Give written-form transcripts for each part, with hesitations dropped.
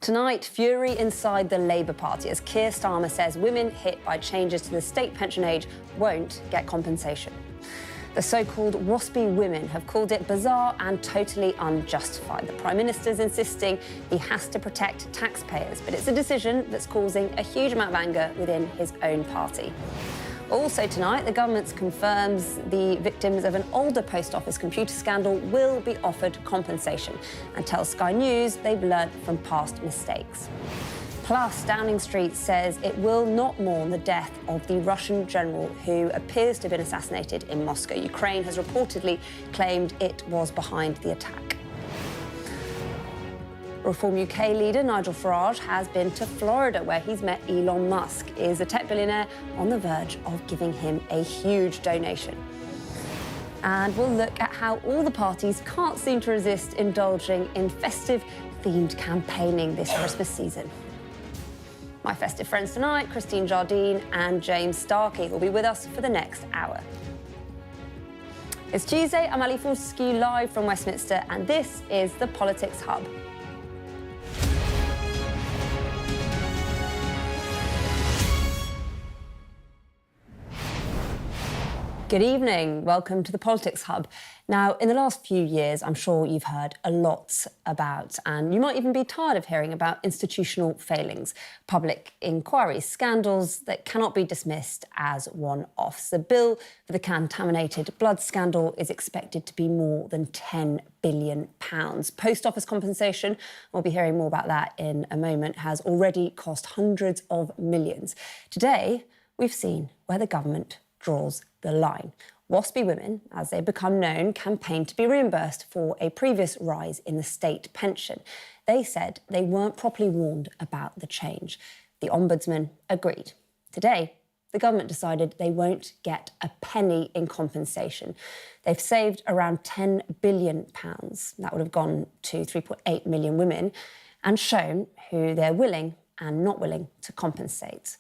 Tonight, fury inside the Labour Party as Keir Starmer says women hit by changes to the state pension age won't get compensation. The so-called Waspi women have called it bizarre and totally unjustified. The Prime Minister's insisting he has to protect taxpayers, but it's a decision that's causing a huge amount of anger within his own party. Also tonight, the government confirms the victims of an older post office computer scandal will be offered compensation and tells Sky News they've learnt from past mistakes. Plus, Downing Street says it will not mourn the death of the Russian general who appears to have been assassinated in Moscow. Ukraine has reportedly claimed it was behind the attack. Reform UK leader Nigel Farage has been to Florida, where he's met Elon Musk. Is a tech billionaire on the verge of giving him a huge donation. And we'll look at how all the parties can't seem to resist indulging in festive-themed campaigning this Christmas season. My festive friends tonight, Christine Jardine and James Starkey, will be with us for the next hour. It's Tuesday, I'm Ali Fortescue live from Westminster, and this is the Politics Hub. Good evening. Welcome to the Politics Hub. Now, in the last few years, I'm sure you've heard a lot about, and you might even be tired of hearing about institutional failings, public inquiries, scandals that cannot be dismissed as one-offs. The bill for the contaminated blood scandal is expected to be more than £10 billion. Post office compensation, we'll be hearing more about that in a moment, has already cost hundreds of millions. Today, we've seen where the government draws the line. Waspi women, as they become known, campaigned to be reimbursed for a previous rise in the state pension. They said they weren't properly warned about the change. The Ombudsman agreed. Today, the government decided they won't get a penny in compensation. They've saved around £10 billion. That would have gone to 3.8 million women and shown who they're willing and not willing to compensate.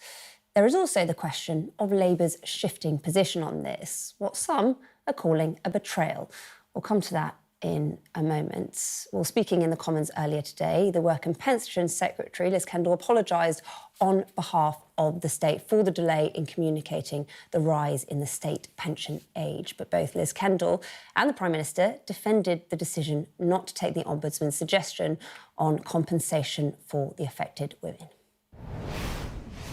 There is also the question of Labour's shifting position on this, what some are calling a betrayal. We'll come to that in a moment. Well, speaking in the Commons earlier today, the Work and Pensions Secretary, Liz Kendall, apologised on behalf of the state for the delay in communicating the rise in the state pension age. But both Liz Kendall and the Prime Minister defended the decision not to take the Ombudsman's suggestion on compensation for the affected women.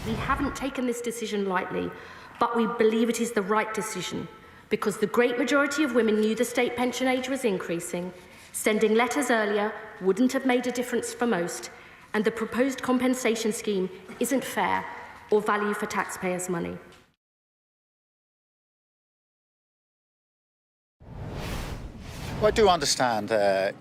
We haven't taken this decision lightly, but we believe it is the right decision because the great majority of women knew the state pension age was increasing, sending letters earlier wouldn't have made a difference for most, and the proposed compensation scheme isn't fair or value for taxpayers' money. Well, I do understand their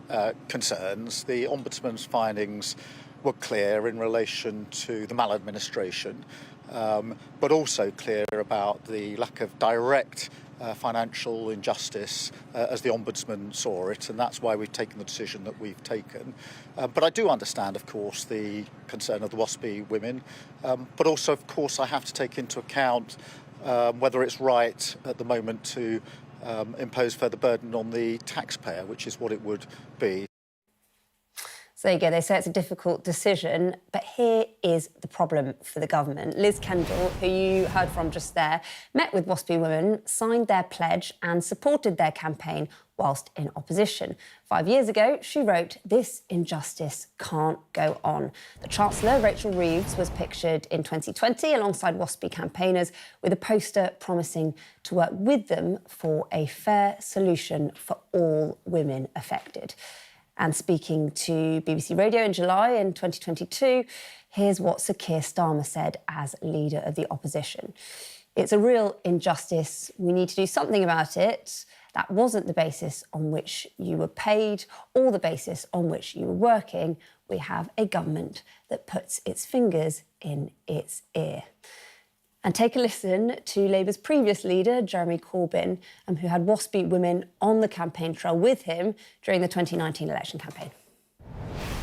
concerns. The Ombudsman's findings were clear in relation to the maladministration, but also clear about the lack of direct financial injustice as the Ombudsman saw it, and that's why we've taken the decision that we've taken. But I do understand, of course, the concern of the Waspi women, but also, of course, I have to take into account whether it's right at the moment to impose further burden on the taxpayer, which is what it would be. So there you go, they say it's a difficult decision, but here is the problem for the government. Liz Kendall, who you heard from just there, met with Waspi women, signed their pledge and supported their campaign whilst in opposition. 5 years ago, she wrote, "This injustice can't go on." The Chancellor, Rachel Reeves, was pictured in 2020 alongside Waspi campaigners with a poster promising to work with them for a fair solution for all women affected. And speaking to BBC Radio in July in 2022, here's what Sir Keir Starmer said as leader of the opposition. "It's a real injustice. We need to do something about it. That wasn't the basis on which you were paid or the basis on which you were working. We have a government that puts its fingers in its ear." And take a listen to Labour's previous leader, Jeremy Corbyn, who had Waspi women on the campaign trail with him during the 2019 election campaign.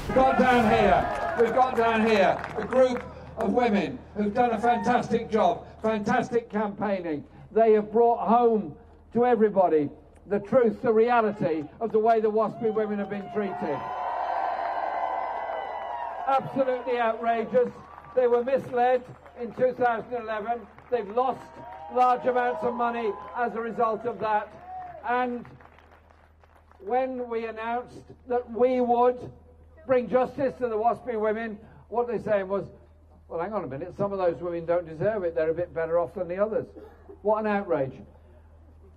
We've got down here a group of women who've done a fantastic job, fantastic campaigning. They have brought home to everybody the truth, the reality of the way the Waspi women have been treated. absolutely outrageous. They were misled in 2011. They've lost large amounts of money as a result of that. And when we announced that we would bring justice to the Waspi women, what they're saying was, well, hang on a minute, some of those women don't deserve it. They're a bit better off than the others. What an outrage.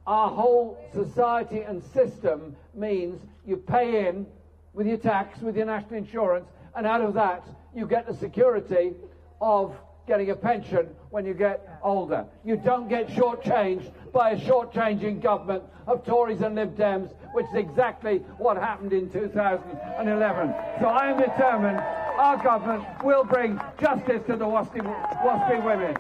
Our whole society and system means you pay in with your tax, with your national insurance, and out of that you get the security of getting a pension when you get older. You don't get shortchanged by a shortchanging government of Tories and Lib Dems, which is exactly what happened in 2011. So I am determined our government will bring justice to the Waspi women.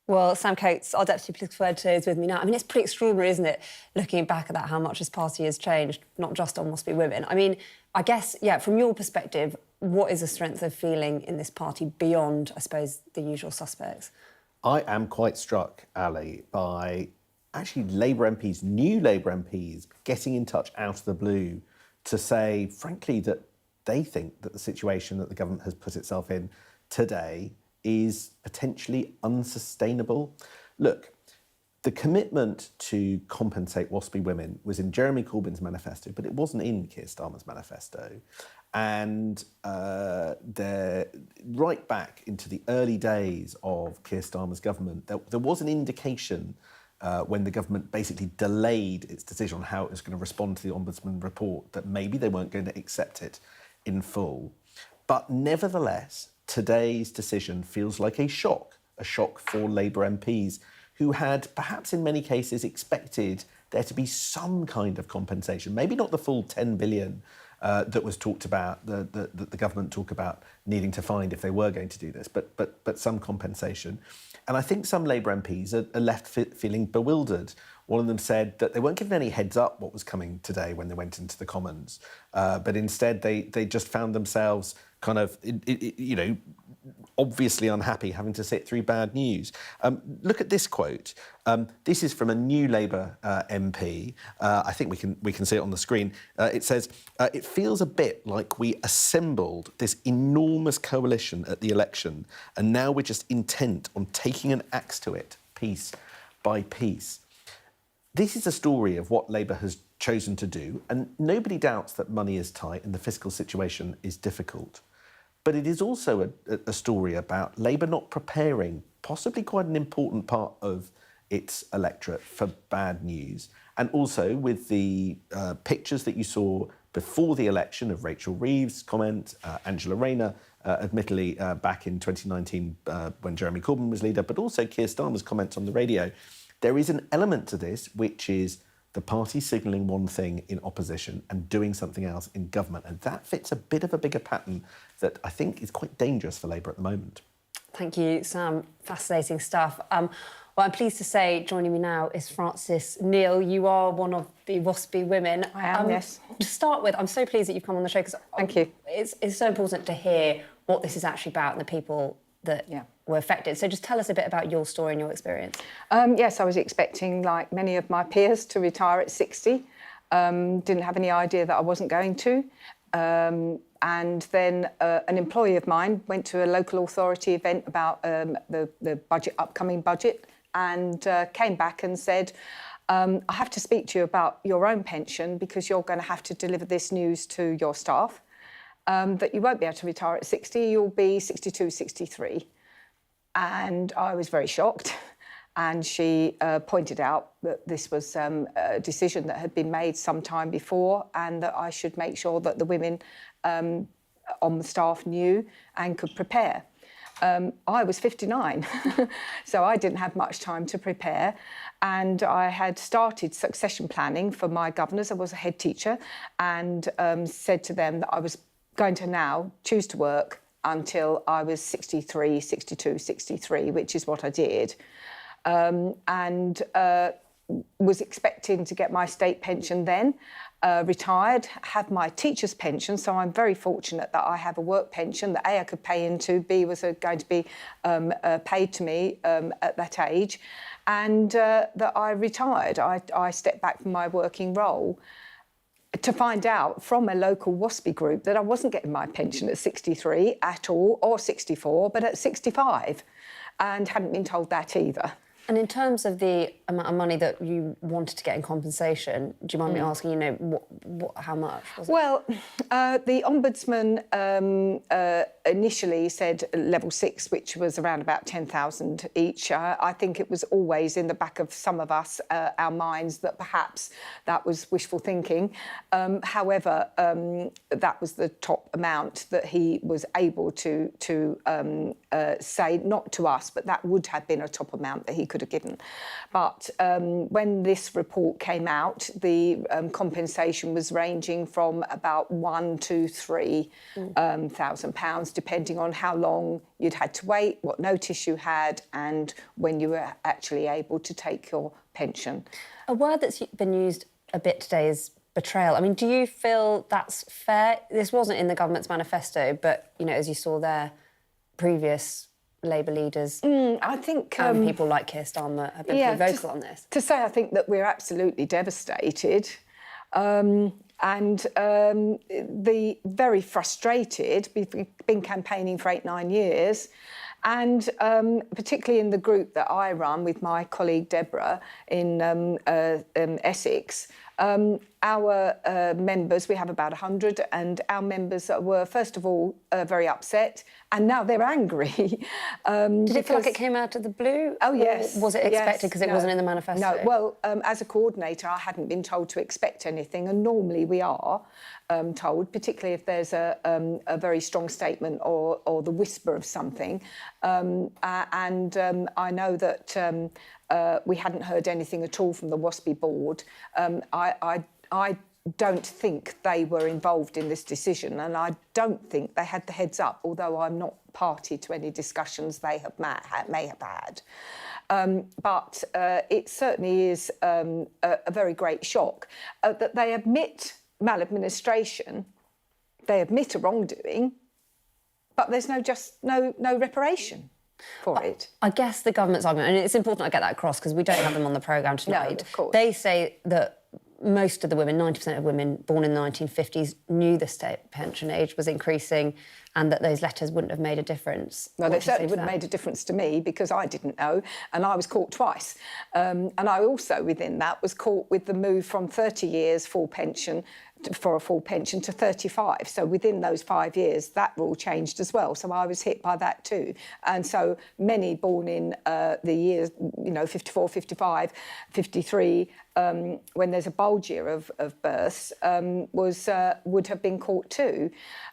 Well, Sam Coates, our Deputy Political Editor, is with me now. I mean, it's pretty extraordinary, isn't it, looking back at that, how much this party has changed, not just on Waspi women. I mean, I guess, yeah, from your perspective, what is the strength of feeling in this party beyond, I suppose, the usual suspects? I am quite struck, Ali, by actually Labour MPs, new Labour MPs, getting in touch out of the blue to say, frankly, that they think that the situation that the government has put itself in today is potentially unsustainable. Look, the commitment to compensate Waspi women was in Jeremy Corbyn's manifesto, but it wasn't in Keir Starmer's manifesto. And right back into the early days of Keir Starmer's government, there was an indication when the government basically delayed its decision on how it was going to respond to the Ombudsman report that maybe they weren't going to accept it in full. But nevertheless, today's decision feels like a shock for Labour MPs who had perhaps in many cases expected there to be some kind of compensation, maybe not the full 10 billion that was talked about, that the government talked about needing to find if they were going to do this, but some compensation. And I think some Labour MPs are left feeling bewildered. One of them said that they weren't given any heads up what was coming today when they went into the Commons, but instead they just found themselves kind of, obviously unhappy having to sit through bad news. Look at this quote. This is from a new Labour MP. I think we can see it on the screen. It says, "It feels a bit like we assembled this enormous coalition at the election, and now we're just intent on taking an axe to it, piece by piece." This is a story of what Labour has chosen to do, and nobody doubts that money is tight and the fiscal situation is difficult. But it is also a story about Labour not preparing possibly quite an important part of its electorate for bad news. And also with the pictures that you saw before the election of Rachel Reeves' comment, Angela Rayner, admittedly back in 2019 when Jeremy Corbyn was leader, but also Keir Starmer's comments on the radio. There is an element to this which is the party signalling one thing in opposition and doing something else in government. And that fits a bit of a bigger pattern that I think is quite dangerous for Labour at the moment. Thank you, Sam. Fascinating stuff. Well, I'm pleased to say joining me now is Frances Neal. You are one of the Waspi women. I am, yes. To start with, I'm so pleased that you've come on the show because Thank you. It's so important to hear what this is actually about and the people that were affected. So just tell us a bit about your story and your experience. Yes, I was expecting, like many of my peers, to retire at 60. Didn't have any idea that I wasn't going to. And then an employee of mine went to a local authority event about the upcoming budget, and came back and said, I have to speak to you about your own pension because you're going to have to deliver this news to your staff. That you won't be able to retire at 60, you'll be 62, 63. And I was very shocked. And she pointed out that this was a decision that had been made some time before and that I should make sure that the women on the staff knew and could prepare. I was 59, so I didn't have much time to prepare. And I had started succession planning for my governors. I was a head teacher and said to them that I was going to now choose to work until I was 63, 62, 63, which is what I did. And was expecting to get my state pension then, retired, have my teacher's pension, so I'm very fortunate that I have a work pension that A, I could pay into, B, was going to be paid to me at that age, and that I retired. I stepped back from my working role. to find out from a local Waspi group that I wasn't getting my pension at 63 at all, or 64, but at 65, and hadn't been told that either. And in terms of the amount of money that you wanted to get in compensation, do you mind me asking, you know, how much was it? Well, the Ombudsman initially said level 6, which was around about 10,000 each. I think it was always in the back of some of us, our minds, that perhaps that was wishful thinking. However, that was the top amount that he was able to say, not to us, but that would have been a top amount that he could have given. But when this report came out, the compensation was ranging from about £1,000 to £3,000, depending on how long you'd had to wait, what notice you had, and when you were actually able to take your pension. A word that's been used a bit today is betrayal. I mean, do you feel that's fair? This wasn't in the government's manifesto, but, you know, as you saw there, previous Labour leaders, I think people like Keir Starmer have been pretty vocal on this. To say, I think that we're absolutely devastated, and the very frustrated. We've been campaigning for 8-9 years, and particularly in the group that I run with my colleague Deborah in Essex. Our members, we have about 100, and our members were, first of all, very upset, and now they're angry. Did it feel like it came out of the blue? Oh, yes. Or was it expected because it wasn't in the manifesto? No, well, as a coordinator, I hadn't been told to expect anything, and normally we are told, particularly if there's a very strong statement or the whisper of something. I know that we hadn't heard anything at all from the Waspi board. I don't think they were involved in this decision, and I don't think they had the heads up, although I'm not party to any discussions they have may have had. But it certainly is a very great shock that they admit maladministration, they admit a wrongdoing, but there's no reparation for it. I guess the government's argument, and it's important I get that across because we don't have them on the programme tonight. No, of course. They say that most of the women, 90% of women born in the 1950s, knew the state pension age was increasing and that those letters wouldn't have made a difference. No, they certainly wouldn't have made a difference to me because I didn't know, and I was caught twice. And I also, within that, was caught with the move from 30 years full pension for a full pension to 35. So within those 5 years, that rule changed as well. So I was hit by that too. And so many born in the years, 54, 55, 53, when there's a bulge year of births, would have been caught too.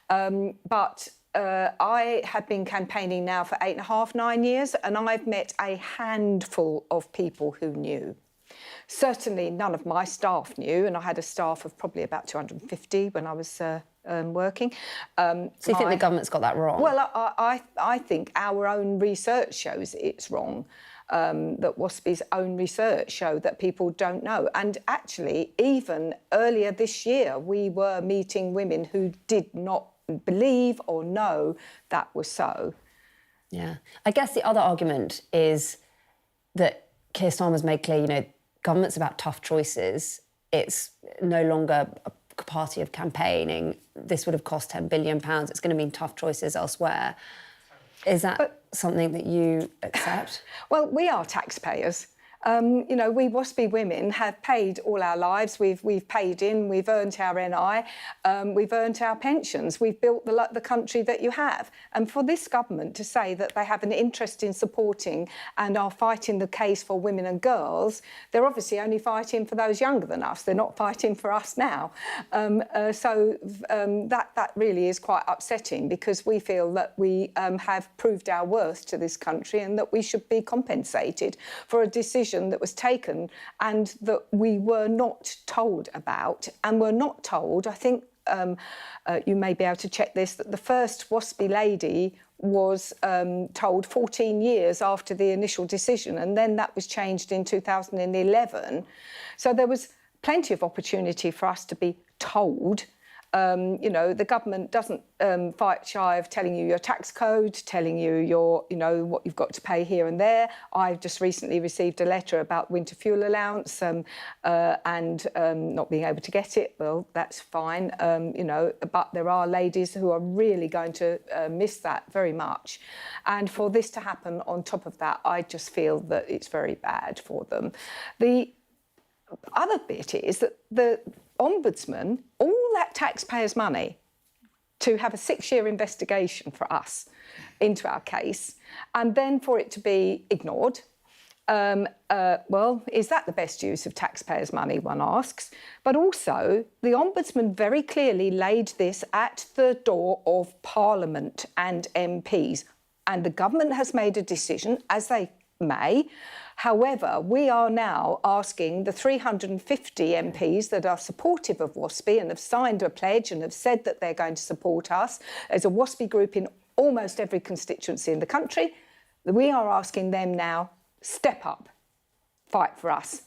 But I have been campaigning now for 8.5, 9 years, and I've met a handful of people who knew. Certainly none of my staff knew, and I had a staff of probably about 250 when I was working. So you think the government's got that wrong? Well, I think our own research shows it's wrong. That Waspi's own research showed that people don't know. And actually, even earlier this year, we were meeting women who did not believe or know that was so. Yeah. I guess the other argument is that Keir Starmer's made clear, government's about tough choices. It's no longer a party of campaigning. This would have cost £10 billion. It's going to mean tough choices elsewhere. Is that something that you accept? Well, we are taxpayers. We Waspi women have paid all our lives. We've paid in, we've earned our NI, we've earned our pensions, we've built the country that you have. And for this government to say that they have an interest in supporting and are fighting the case for women and girls, they're obviously only fighting for those younger than us. They're not fighting for us now. That really is quite upsetting because we feel that we have proved our worth to this country and that we should be compensated for a decision that was taken and that we were not told about, and were not told, I think you may be able to check this, that the first Waspi lady was told 14 years after the initial decision, and then that was changed in 2011. So there was plenty of opportunity for us to be told You know, the government doesn't fight shy of telling you your tax code, telling you your, you know, what you've got to pay here and there. I've just recently received a letter about winter fuel allowance and not being able to get it. Well, that's fine, you know, but there are ladies who are really going to miss that very much. And for this to happen on top of that, I just feel that it's very bad for them. The other bit is that the Ombudsman, all that taxpayers' money to have a 6-year investigation for us into our case, and then for it to be ignored. Well, is that the best use of taxpayers' money, one asks? But also, the Ombudsman very clearly laid this at the door of Parliament and MPs, and the government has made a decision, as they may. However, we are now asking the 350 MPs that are supportive of Waspi and have signed a pledge and have said that they're going to support us. There's a Waspi group in almost every constituency in the country. We are asking them now, step up, fight for us,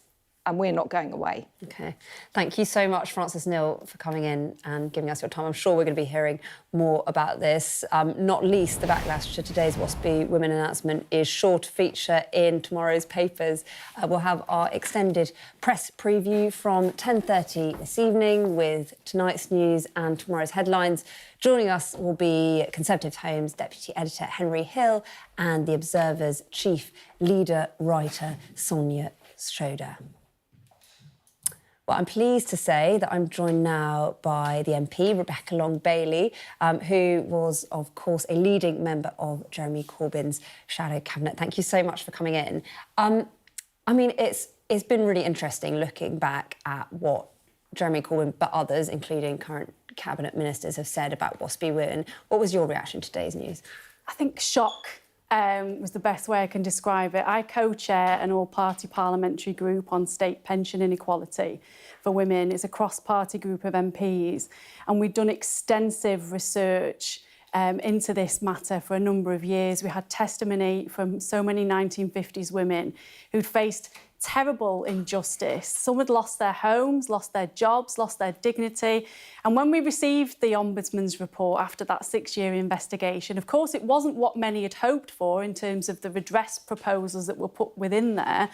and we're not going away. OK. Thank you so much, Frances Neal, for coming in and giving us your time. I'm sure we're going to be hearing more about this. Not least, the backlash to today's Waspi Women announcement is sure to feature in tomorrow's papers. We'll have our extended press preview from 10:30 this evening with tonight's news and tomorrow's headlines. Joining us will be Conservative Home's Deputy Editor Henry Hill and The Observer's Chief Leader Writer Sonia Schroeder. Well, I'm pleased to say that I'm joined now by the MP, Rebecca Long-Bailey, who was, of course, a leading member of Jeremy Corbyn's shadow cabinet. Thank you so much for coming in. I mean, it's been really interesting looking back at what Jeremy Corbyn, but others, including current cabinet ministers, have said about Waspi Women. What was your reaction to today's news? I think shock was the best way I can describe it. I co-chair an all-party parliamentary group on state pension inequality for women. It's a cross-party group of MPs, and we've done extensive research into this matter for a number of years. We had testimony from so many 1950s women who'd faced terrible injustice. Some had lost their homes, lost their jobs, lost their dignity. And when we received the Ombudsman's report after that 6-year investigation, of course, it wasn't what many had hoped for in terms of the redress proposals that were put within there.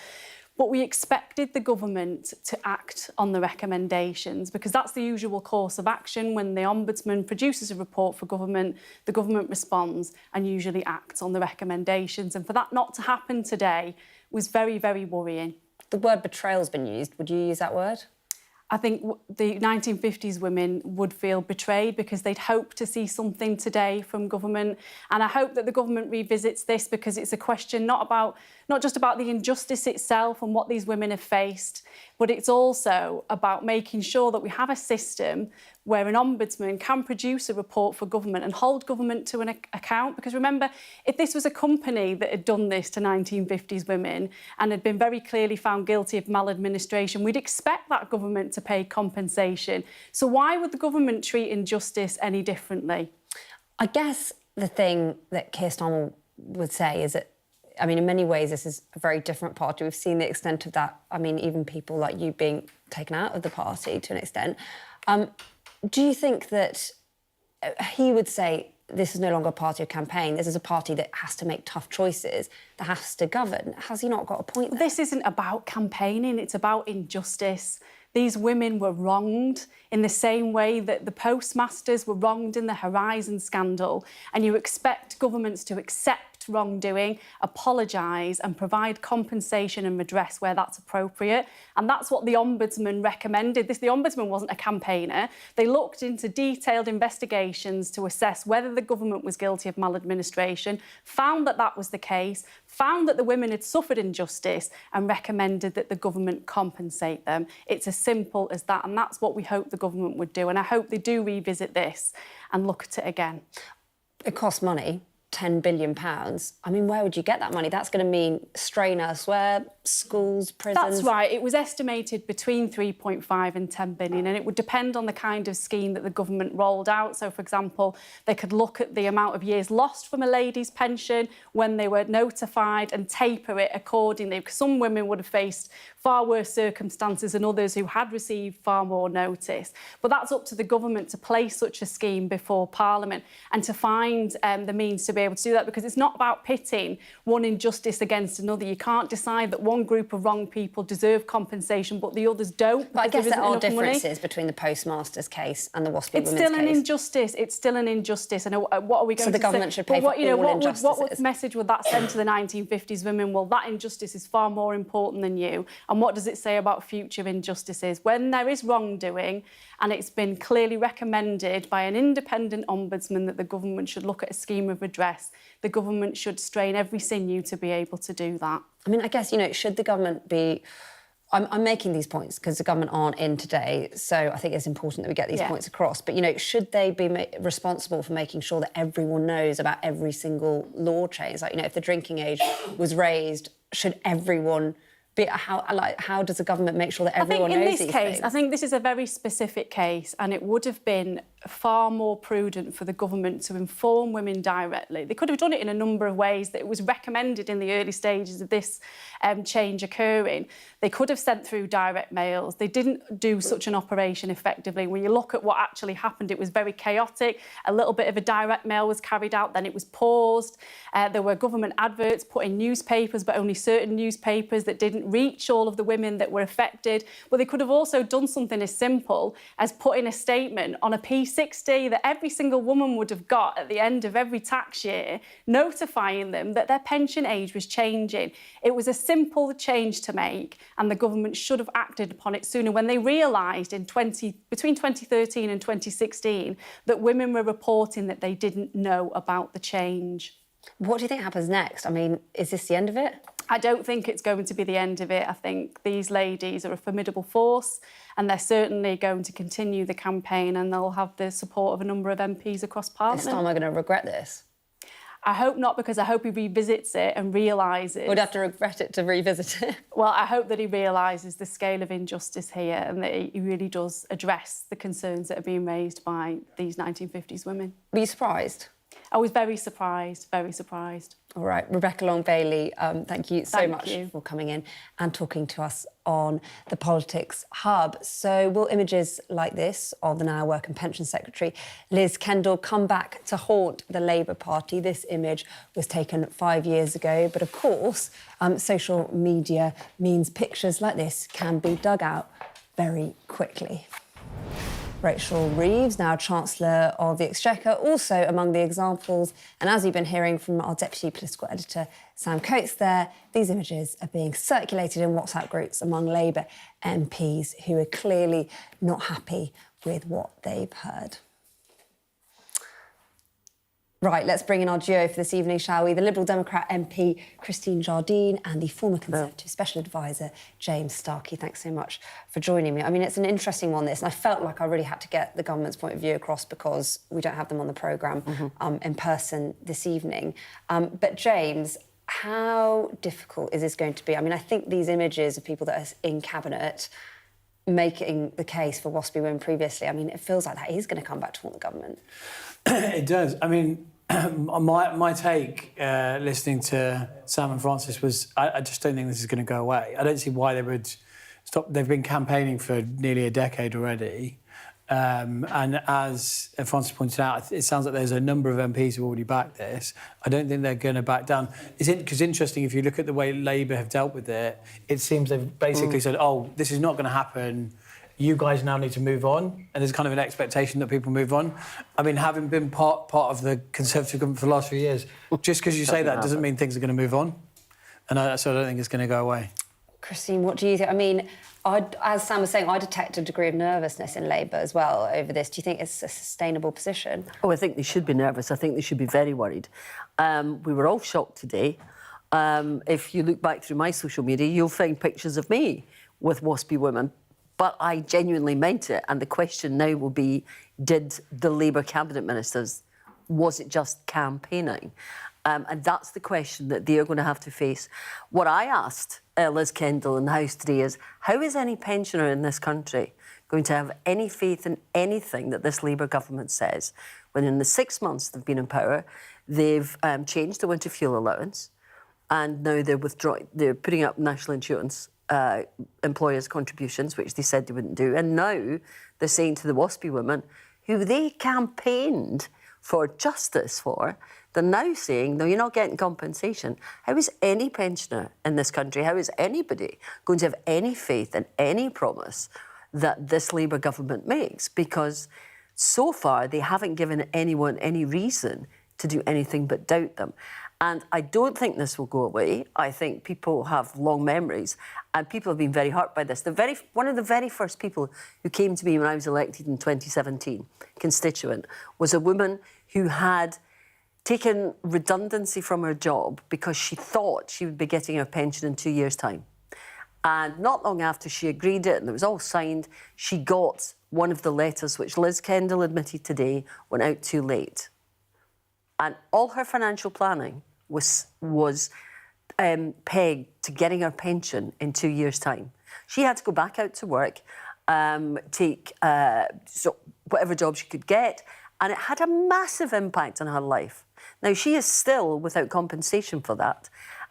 But we expected the government to act on the recommendations, because that's the usual course of action. When the Ombudsman produces a report for government, the government responds and usually acts on the recommendations. And for that not to happen today was very, very worrying. The word betrayal's been used. Would you use that word? I think the 1950s women would feel betrayed because they'd hoped to see something today from government. And I hope that the government revisits this, because it's a question not just about the injustice itself and what these women have faced, but it's also about making sure that we have a system where an ombudsman can produce a report for government and hold government to an account. Because remember, if this was a company that had done this to 1950s women and had been very clearly found guilty of maladministration, we'd expect that government to pay compensation. So why would the government treat injustice any differently? I guess the thing that Keir Starmer would say is that, I mean, in many ways, this is a very different party. We've seen the extent of that. I mean, even people like you being taken out of the party to an extent. Do you think that he would say this is no longer a party of campaign, this is a party that has to make tough choices, that has to govern? Has he not got a point there? This isn't about campaigning, it's about injustice. These women were wronged in the same way that the postmasters were wronged in the Horizon scandal, and you expect governments to accept wrongdoing, apologise and provide compensation and redress where that's appropriate. And that's what the Ombudsman recommended. The Ombudsman wasn't a campaigner. They looked into detailed investigations to assess whether the government was guilty of maladministration, found that that was the case, found that the women had suffered injustice and recommended that the government compensate them. It's as simple as that, and that's what we hope the government would do. And I hope they do revisit this and look at it again. It costs money. £10 billion. I mean, where would you get that money? That's going to mean strain elsewhere, schools, prisons. That's right. It was estimated between 3.5 and 10 billion, and it would depend on the kind of scheme that the government rolled out. So, for example, they could look at the amount of years lost from a lady's pension when they were notified and taper it accordingly, because some women would have faced far worse circumstances than others who had received far more notice. But that's up to the government to place such a scheme before Parliament and to find the means to be able to do that, because it's not about pitting one injustice against another. You can't decide that one group of wrong people deserve compensation but the others don't. But I guess there are differences money. Between the postmaster's case and the Waspi women's case. It's still an injustice. It's still an injustice. And what are we going to say? So the government should pay for all injustices. What message would that send to the 1950s women? Well, that injustice is far more important than you. And what does it say about future injustices? When there is wrongdoing and it's been clearly recommended by an independent ombudsman that the government should look at a scheme of redress, the government should strain every sinew to be able to do that. I mean, I guess, should the government be... I'm making these points because the government aren't in today, so I think it's important that we get these points across. But, should they be responsible for making sure that everyone knows about every single law change? Like, if the drinking age was raised, should everyone... How does the government make sure that everyone knows these things? I think this is a very specific case, and it would have been far more prudent for the government to inform women directly. They could have done it in a number of ways that it was recommended in the early stages of this change occurring. They could have sent through direct mails. They didn't do such an operation effectively. When you look at what actually happened, it was very chaotic. A little bit of a direct mail was carried out, then it was paused. There were government adverts put in newspapers, but only certain newspapers that didn't reach all of the women that were affected. But they could have also done something as simple as putting a statement on a P60 that every single woman would have got at the end of every tax year, notifying them that their pension age was changing. It was a simple change to make, and the government should have acted upon it sooner when they realised between 2013 and 2016 that women were reporting that they didn't know about the change. What do you think happens next? I mean, is this the end of it? I don't think it's going to be the end of it. I think these ladies are a formidable force, and they're certainly going to continue the campaign, and they'll have the support of a number of MPs across Parliament. This time we're going to regret this. I hope not, because I hope he revisits it and realises... We'd have to regret it to revisit it. Well, I hope that he realises the scale of injustice here and that he really does address the concerns that are being raised by these 1950s women. Were you surprised? I was very surprised, very surprised. All right, Rebecca Long-Bailey, thank you so much for coming in and talking to us on the Politics Hub. So will images like this of the now Work and Pension Secretary Liz Kendall come back to haunt the Labour Party? This image was taken 5 years ago, but of course, social media means pictures like this can be dug out very quickly. Rachel Reeves, now Chancellor of the Exchequer, also among the examples. And as you've been hearing from our Deputy Political Editor, Sam Coates there, these images are being circulated in WhatsApp groups among Labour MPs who are clearly not happy with what they've heard. Right, let's bring in our duo for this evening, shall we? The Liberal Democrat MP Christine Jardine and the former Conservative Special Advisor James Starkey. Thanks so much for joining me. I mean, it's an interesting one, this, and I felt like I really had to get the government's point of view across because we don't have them on the programme in person this evening. But James, how difficult is this going to be? I mean, I think these images of people that are in Cabinet making the case for Waspi women previously, I mean, it feels like that is going to come back to haunt the government. It does. I mean, my take, listening to Sam and Francis, was I just don't think this is going to go away. I don't see why they would stop. They've been campaigning for nearly a decade already. And as Francis pointed out, it sounds like there's a number of MPs who already backed this. I don't think they're going to back down. Because interesting, if you look at the way Labour have dealt with it, it seems they've basically said, oh, this is not going to happen. You guys now need to move on, and there's kind of an expectation that people move on. I mean, having been part of the Conservative government for the last few years, just because you say that doesn't mean things are going to move on. And so I don't think it's going to go away. Christine, what do you think? I mean, as Sam was saying, I detect a degree of nervousness in Labour as well over this. Do you think it's a sustainable position? Oh, I think they should be nervous. I think they should be very worried. We were all shocked today. If you look back through my social media, you'll find pictures of me with Waspi women. But I genuinely meant it. And the question now will be, did the Labour cabinet ministers, was it just campaigning? And that's the question that they're going to have to face. What I asked Liz Kendall in the House today is, how is any pensioner in this country going to have any faith in anything that this Labour government says when in the 6 months they've been in power, they've changed the winter fuel allowance, and now they're putting up national insurance employers' contributions, which they said they wouldn't do, and now they're saying to the Waspi women, who they campaigned for justice for, they're now saying, no, you're not getting compensation. How is any pensioner in this country, how is anybody going to have any faith in any promise that this Labour government makes? Because so far they haven't given anyone any reason to do anything but doubt them. And I don't think this will go away. I think people have long memories and people have been very hurt by this. One of the very first people who came to me when I was elected in 2017, constituent, was a woman who had taken redundancy from her job because she thought she would be getting her pension in 2 years' time. And not long after she agreed it and it was all signed, she got one of the letters which Liz Kendall admitted today went out too late. And all her financial planning was pegged to getting her pension in 2 years' time. She had to go back out to work, take whatever job she could get, and it had a massive impact on her life. Now, she is still without compensation for that,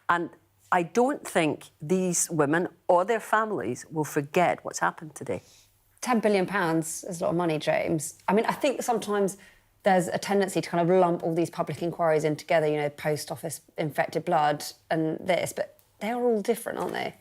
and I don't think these women or their families will forget what's happened today. £10 billion is a lot of money, James. I mean, I think sometimes there's a tendency to kind of lump all these public inquiries in together, you know, post office infected blood and this, but they are all different, aren't they?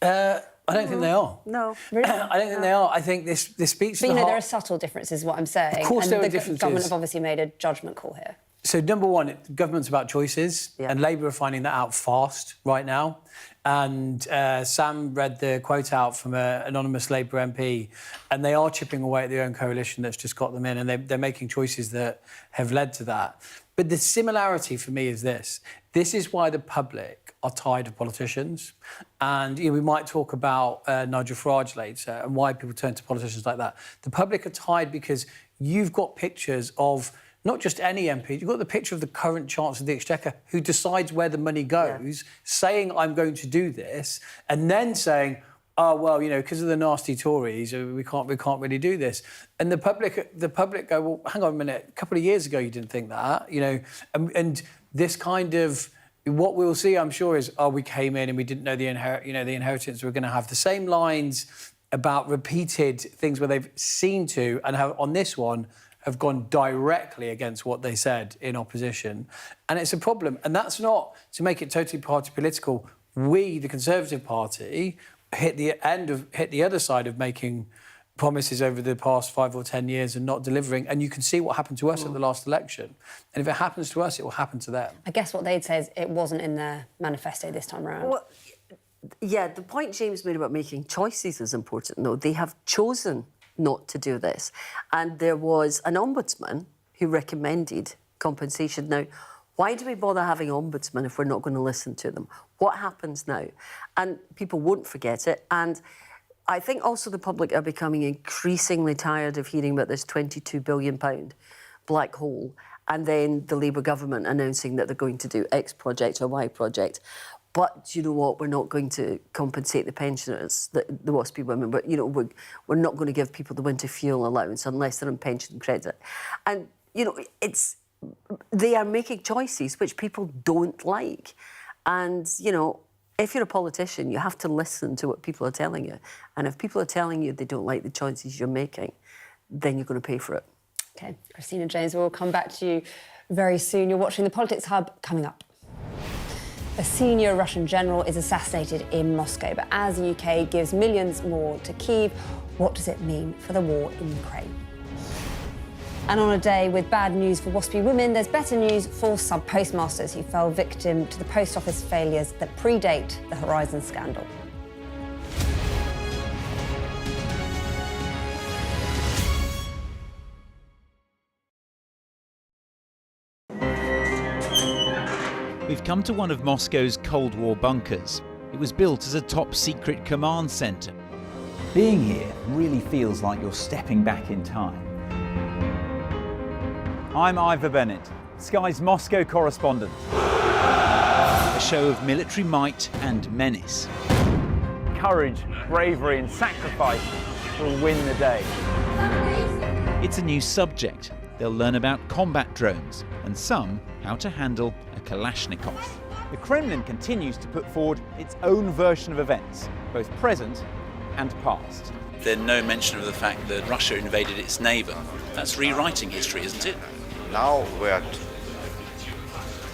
I don't think they are. No. Really? I don't think they are. I think this speaks to But, the there heart. are subtle differences, is what I'm saying. Of course there are the differences. government have obviously made a judgment call here. So, number one, government's about choices, and Labour are finding that out fast right now. And Sam read the quote out from an anonymous Labour MP, and they are chipping away at their own coalition that's just got them in, and they're making choices that have led to that. But the similarity for me is this. This is why the public are tired of politicians. And we might talk about Nigel Farage later and why people turn to politicians like that. The public are tired because you've got pictures of not just any MP, you've got the picture of the current Chancellor of the Exchequer who decides where the money goes, saying, I'm going to do this, and then saying, oh, well, because of the nasty Tories, we can't really do this. And the public go, well, hang on a minute, a couple of years ago you didn't think that, and this kind of, what we'll see, I'm sure, is, we came in and we didn't know the inheritance we're going to have. The same lines about repeated things where they've seen to, and have, on this one, have gone directly against what they said in opposition. And it's a problem. And that's not to make it totally party political. We, the Conservative Party, hit the other side of making promises over the past 5 or 10 years and not delivering. And you can see what happened to us at the last election. And if it happens to us, it will happen to them. I guess what they'd say is it wasn't in their manifesto this time around. Well, yeah, the point James made about making choices is important, though. They have chosen not to do this. And there was an ombudsman who recommended compensation. Now, why do we bother having ombudsmen if we're not going to listen to them? What happens now? And people won't forget it. And I think also the public are becoming increasingly tired of hearing about this £22 billion black hole and then the Labour government announcing that they're going to do X project or Y project. But you know what? We're not going to compensate the pensioners, the Waspi women. But we're not going to give people the winter fuel allowance unless they're on pension credit. And they are making choices which people don't like. And if you're a politician, you have to listen to what people are telling you. And if people are telling you they don't like the choices you're making, then you're going to pay for it. OK, Christina James, we'll come back to you very soon. You're watching the Politics Hub coming up. A senior Russian general is assassinated in Moscow, but as the UK gives millions more to Kyiv, what does it mean for the war in Ukraine? And on a day with bad news for Waspi women, there's better news for sub-postmasters who fell victim to the post office failures that predate the Horizon scandal. We've come to one of Moscow's Cold War bunkers. It was built as a top-secret command centre. Being here really feels like you're stepping back in time. I'm Ivor Bennett, Sky's Moscow correspondent. A show of military might and menace. Courage, bravery and sacrifice will win the day. It's a new subject. They'll learn about combat drones and some how to handle a Kalashnikov. the Kremlin continues to put forward its own version of events, both present and past. There's no mention of the fact that Russia invaded its neighbour. That's rewriting history, isn't it? Now we have to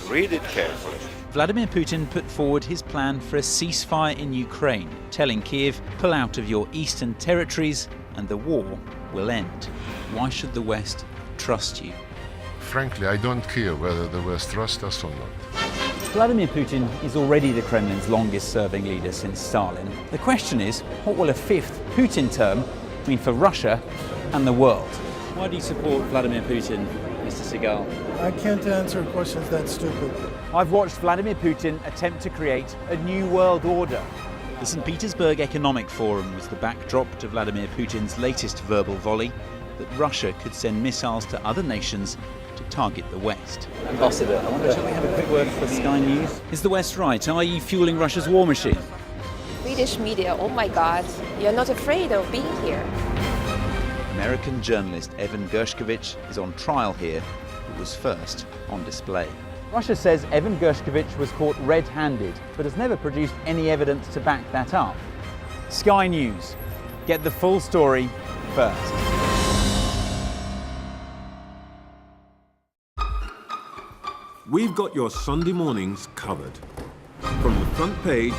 read it carefully. Vladimir Putin put forward his plan for a ceasefire in Ukraine, telling Kiev, pull out of your eastern territories and the war will end. Why should the West trust you? Frankly, I don't care whether the West trusts us or not. Vladimir Putin is already the Kremlin's longest-serving leader since Stalin. The question is, what will a fifth Putin term mean for Russia and the world? Why do you support Vladimir Putin, Mr. Segal? I can't answer questions that stupid. I've watched Vladimir Putin attempt to create a new world order. The St. Petersburg Economic Forum was the backdrop to Vladimir Putin's latest verbal volley that Russia could send missiles to other nations to target the West. Ambassador, I wonder, shall we have a quick word for Sky News? Is the West right? Are you fueling Russia's war machine? Swedish media, oh my God, you're not afraid of being here. American journalist Evan Gershkovich is on trial here, but was first on display. Russia says Evan Gershkovich was caught red-handed, but has never produced any evidence to back that up. Sky News. Get the full story first. We've got your Sunday mornings covered. From the front page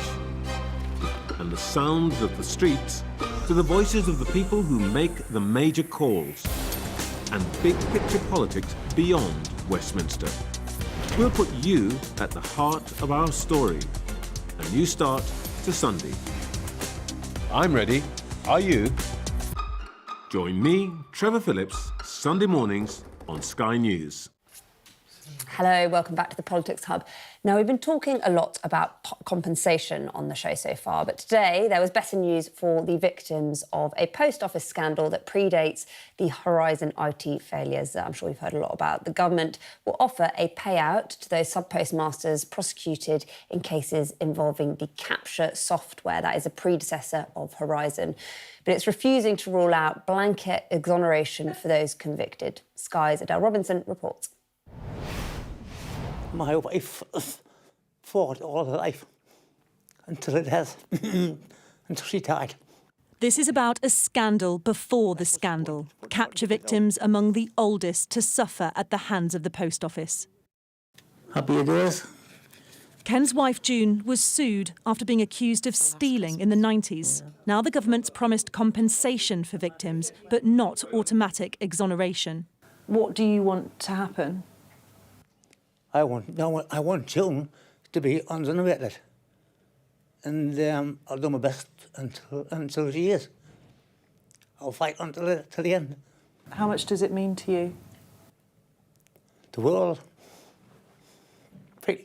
and the sounds of the streets to the voices of the people who make the major calls and big picture politics beyond Westminster. We'll put you at the heart of our story. A new start to Sunday. I'm ready. Are you? Join me, Trevor Phillips, Sunday mornings on Sky News. Hello, welcome back to the Politics Hub. Now, we've been talking a lot about compensation on the show so far, but today there was better news for the victims of a post office scandal that predates the Horizon IT failures that I'm sure you've heard a lot about. The government will offer a payout to those sub-postmasters prosecuted in cases involving the Capture software, that is a predecessor of Horizon. But it's refusing to rule out blanket exoneration for those convicted. Sky's Adele Robinson reports. My wife fought all her life until her death, until she died. This is about a scandal before the scandal. Capture victims among the oldest to suffer at the hands of the post office. Happy days. Ken's wife June was sued after being accused of stealing in the 90s. Now the government's promised compensation for victims, but not automatic exoneration. What do you want to happen? I want June to be exonerated, and I'll do my best until she is. I'll fight until the end. How much does it mean to you? The world. The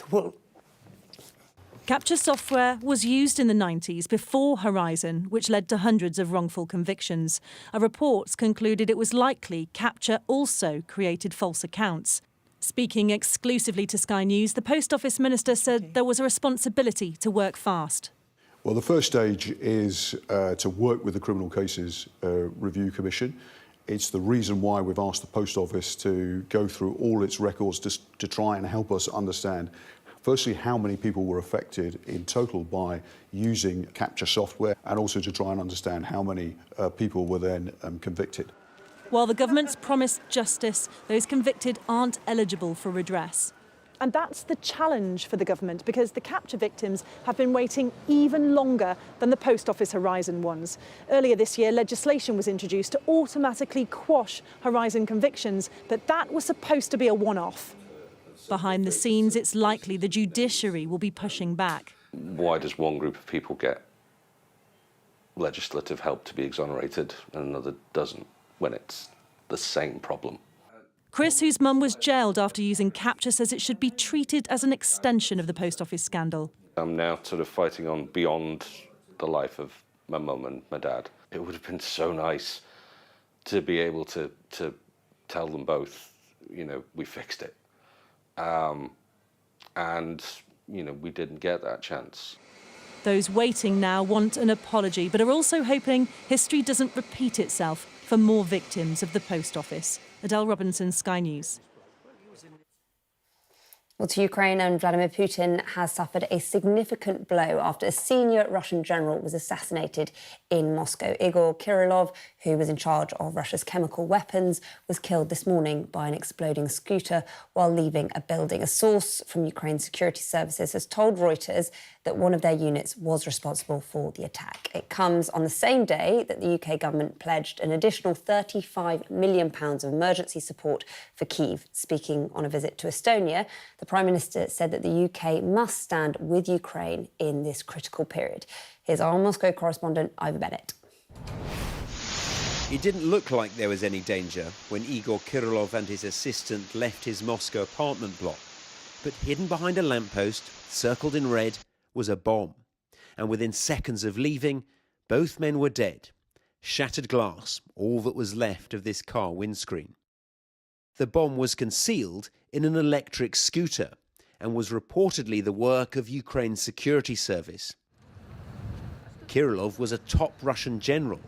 world. Capture software was used in the 90s before Horizon, which led to hundreds of wrongful convictions. A report concluded it was likely Capture also created false accounts. Speaking exclusively to Sky News, the Post Office Minister said there was a responsibility to work fast. Well, the first stage is to work with the Criminal Cases Review Commission. It's the reason why we've asked the Post Office to go through all its records to try and help us understand, firstly, how many people were affected in total by using Capture software, and also to try and understand how many people were then convicted. While the government's promised justice, those convicted aren't eligible for redress. And that's the challenge for the government, because the Capture victims have been waiting even longer than the Post Office Horizon ones. Earlier this year, legislation was introduced to automatically quash Horizon convictions, but that was supposed to be a one-off. Behind the scenes, it's likely the judiciary will be pushing back. Why does one group of people get legislative help to be exonerated and another doesn't, when it's the same problem? Chris, whose mum was jailed after using Capture, says it should be treated as an extension of the Post Office scandal. I'm now sort of fighting on beyond the life of my mum and my dad. It would have been so nice to be able to tell them both, you know, we fixed it. And, you know, we didn't get that chance. Those waiting now want an apology, but are also hoping history doesn't repeat itself for more victims of the Post Office. Adele Robinson, Sky News. Well, to Ukraine, and Vladimir Putin has suffered a significant blow after a senior Russian general was assassinated in Moscow. Igor Kirillov, who was in charge of Russia's chemical weapons, was killed this morning by an exploding scooter while leaving a building. A source from Ukraine's security services has told Reuters that one of their units was responsible for the attack. It comes on the same day that the UK government pledged an additional £35 million of emergency support for Kyiv. Speaking on a visit to Estonia, the Prime Minister said that the UK must stand with Ukraine in this critical period. Here's our Moscow correspondent, Ivor Bennett. It didn't look like there was any danger when Igor Kirillov and his assistant left his Moscow apartment block. But hidden behind a lamppost, circled in red, was a bomb. And within seconds of leaving, both men were dead. Shattered glass, all that was left of this car windscreen. The bomb was concealed in an electric scooter and was reportedly the work of Ukraine's security service. Kirillov was a top Russian general.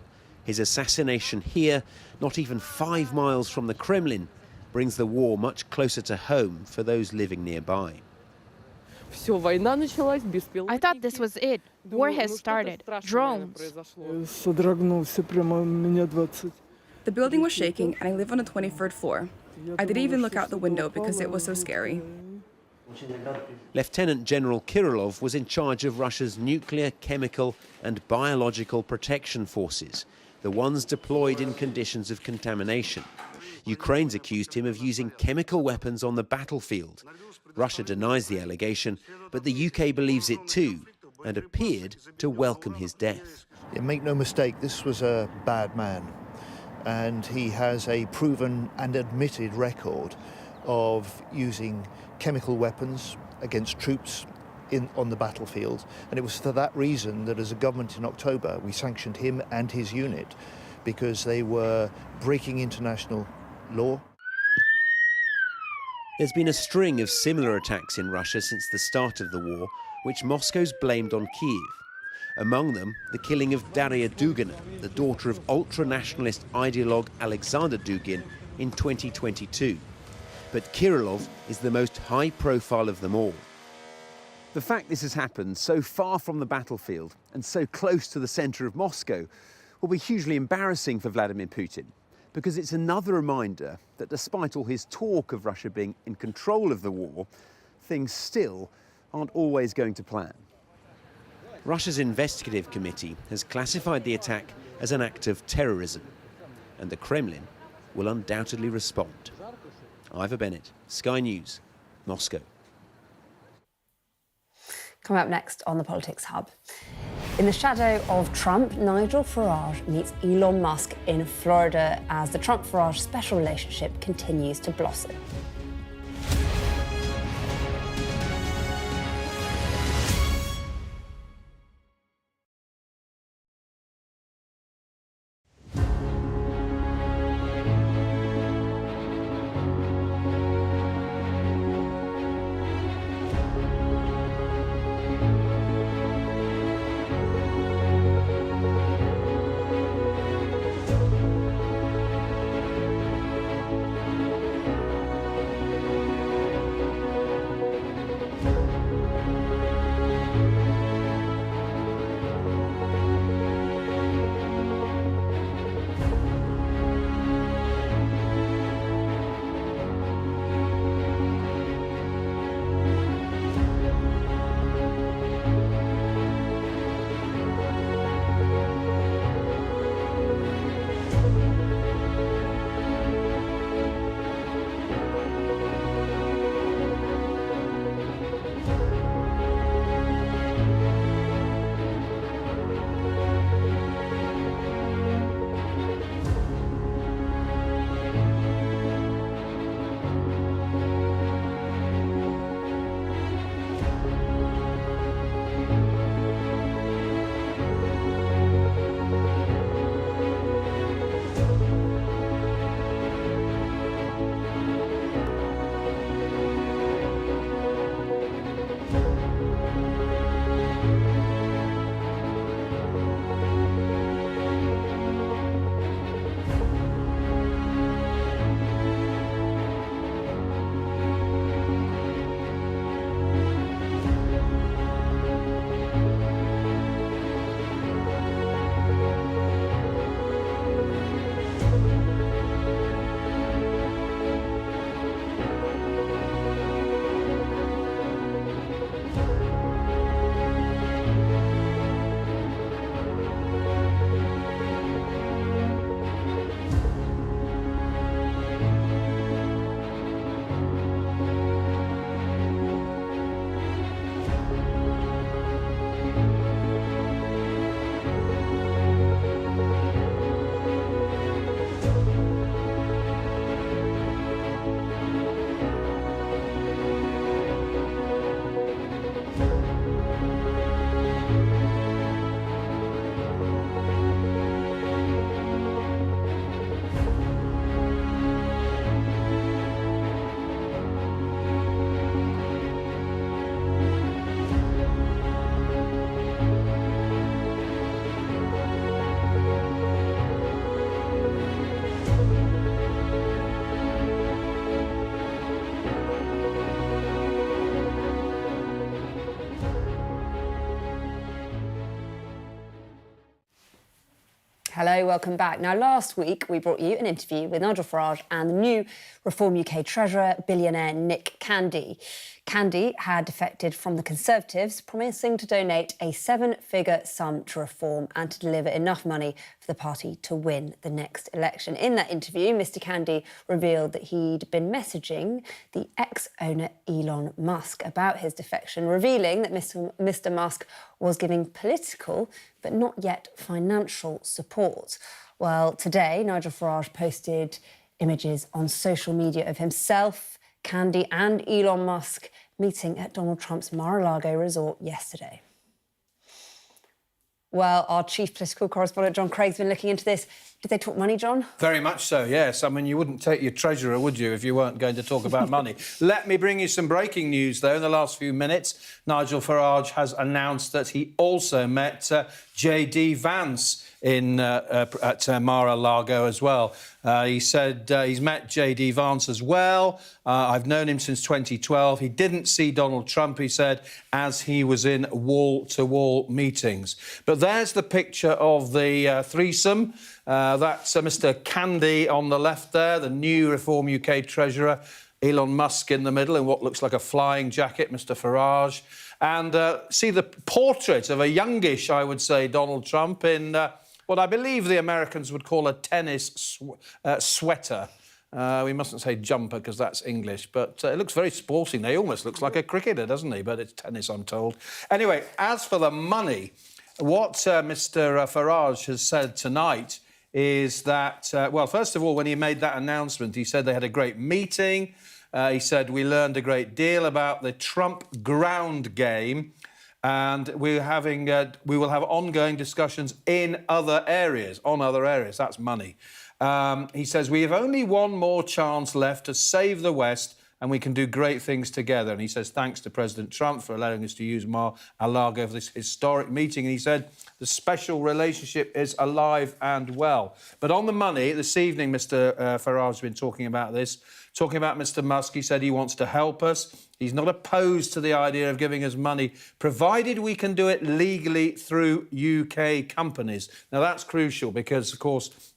His assassination here, not even 5 miles from the Kremlin, brings the war much closer to home for those living nearby. I thought this was it. War has started. Drones. The building was shaking and I live on the 23rd floor. I didn't even look out the window because it was so scary. Lieutenant General Kirillov was in charge of Russia's nuclear, chemical and biological protection forces, the ones deployed in conditions of contamination. Ukraine's accused him of using chemical weapons on the battlefield. Russia denies the allegation, but the UK believes it too and appeared to welcome his death. Make no mistake, this was a bad man, and he has a proven and admitted record of using chemical weapons against troops on the battlefield. And it was for that reason that as a government in October we sanctioned him and his unit, because they were breaking international law. There's been a string of similar attacks in Russia since the start of the war, which Moscow's blamed on Kyiv. Among them, the killing of Daria Dugina, the daughter of ultra-nationalist ideologue Alexander Dugin, in 2022. But Kirillov is the most high-profile of them all. The fact this has happened so far from the battlefield and so close to the centre of Moscow will be hugely embarrassing for Vladimir Putin, because it's another reminder that despite all his talk of Russia being in control of the war, things still aren't always going to plan. Russia's investigative committee has classified the attack as an act of terrorism, and the Kremlin will undoubtedly respond. Ivor Bennett, Sky News, Moscow. Coming up next on the Politics Hub. In the shadow of Trump, Nigel Farage meets Elon Musk in Florida as the Trump-Farage special relationship continues to blossom. Hello, welcome back. Now, last week we brought you an interview with Nigel Farage and the new Reform UK Treasurer, billionaire Nick Candy. Candy had defected from the Conservatives, promising to donate a seven-figure sum to Reform and to deliver enough money for the party to win the next election. In that interview, Mr Candy revealed that he'd been messaging the ex-owner Elon Musk about his defection, revealing that Mr Musk was giving political but not yet financial support. Well, today, Nigel Farage posted images on social media of himself, Candy and Elon Musk meeting at Donald Trump's Mar-a-Lago resort yesterday. Well, our chief political correspondent, John Craig's been looking into this. Did they talk money, John? Very much so, yes. I mean, you wouldn't take your treasurer, would you, if you weren't going to talk about money? Let me bring you some breaking news, though. In the last few minutes, Nigel Farage has announced that he also met J.D. Vance at Mar-a-Lago as well. He said he's met J.D. Vance as well. I've known him since 2012. He didn't see Donald Trump, he said, as he was in wall-to-wall meetings. But there's the picture of the threesome. That's Mr Candy on the left there, the new Reform UK Treasurer, Elon Musk in the middle in what looks like a flying jacket, Mr Farage. And see the portrait of a youngish, I would say, Donald Trump in what I believe the Americans would call a tennis sweater. We mustn't say jumper because that's English, but it looks very sporting. He almost looks like a cricketer, doesn't he? But it's tennis, I'm told. Anyway, as for the money, what Mr Farage has said tonight is that, well, first of all, when he made that announcement, he said they had a great meeting. He said, we learned a great deal about the Trump ground game, and we will have ongoing discussions in other areas, on other areas. That's money. He says, we have only one more chance left to save the West, and we can do great things together. And he says, thanks to President Trump for allowing us to use Mar-a-Lago for this historic meeting. And he said, the special relationship is alive and well. But on the money, this evening, Mr Farage has been talking about this, talking about Mr Musk. He said he wants to help us. He's not opposed to the idea of giving us money, provided we can do it legally through UK companies. Now, that's crucial because, of course,